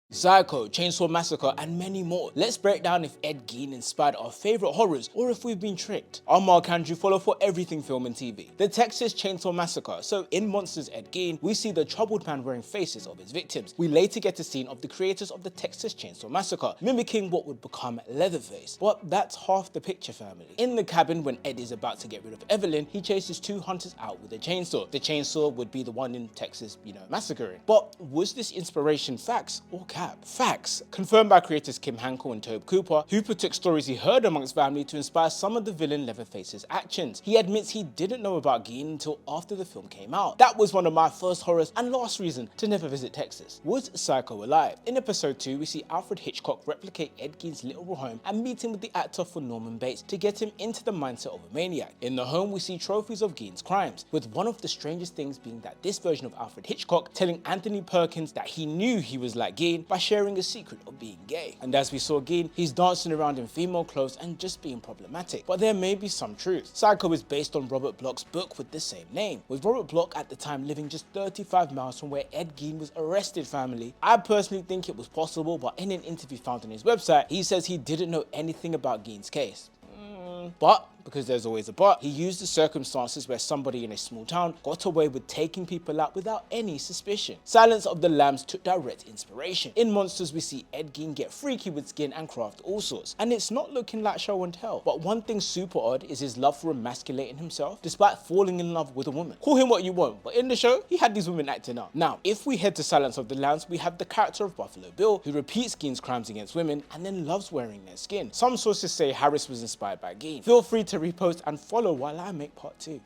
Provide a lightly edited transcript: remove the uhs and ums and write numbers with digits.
Psycho, Chainsaw Massacre, and many more. Let's break down if Ed Gein inspired our favorite horrors or if we've been tricked. I'm Mark Andrew, follow for everything film and TV. The Texas Chainsaw Massacre. So in Monsters Ed Gein, we see the troubled man wearing faces of his victims. We later get a scene of the creators of the Texas Chainsaw Massacre, mimicking what would become Leatherface. But that's half the picture, family. In the cabin, when Ed is about to get rid of Evelyn, he chases two hunters out with a chainsaw. The chainsaw would be the one in Texas, massacring. But was this inspiration facts or cap? Facts. Confirmed by creators Kim Hankel and Tobe Cooper. Hooper took stories he heard amongst family to inspire some of the villain Leatherface's actions. He admits he didn't know about Gein until after the film came out. That was one of my first horrors and last reason to never visit Texas. Was Psycho alive? In episode 2, we see Alfred Hitchcock replicate Ed Gein's literal home and meeting with the actor for Norman Bates to get him into the mindset of a maniac. In the home, we see trophies of Gein's crimes, with one of the strangest things being that this version of Alfred Hitchcock telling Anthony Perkins that he knew he was like Gein by sharing a secret of being gay. And as we saw Gein, he's dancing around in female clothes and just being problematic. But there may be some truth. Psycho is based on Robert Bloch's book with the same name, with Robert Bloch at the time living just 35 miles from where Ed Gein was arrested, family. I personally think it was possible, but in an interview found on his website, he says he didn't know anything about Gein's case. But, because there's always a but, he used the circumstances where somebody in a small town got away with taking people out without any suspicion. Silence of the Lambs took direct inspiration. In Monsters, we see Ed Gein get freaky with skin and craft all sorts, and it's not looking like show and tell. But one thing super odd is his love for emasculating himself, despite falling in love with a woman. Call him what you want, but in the show, he had these women acting up. Now, if we head to Silence of the Lambs, we have the character of Buffalo Bill, who repeats Gein's crimes against women and then loves wearing their skin. Some sources say Harris was inspired by Gein. Feel free to repost and follow while I make part 2.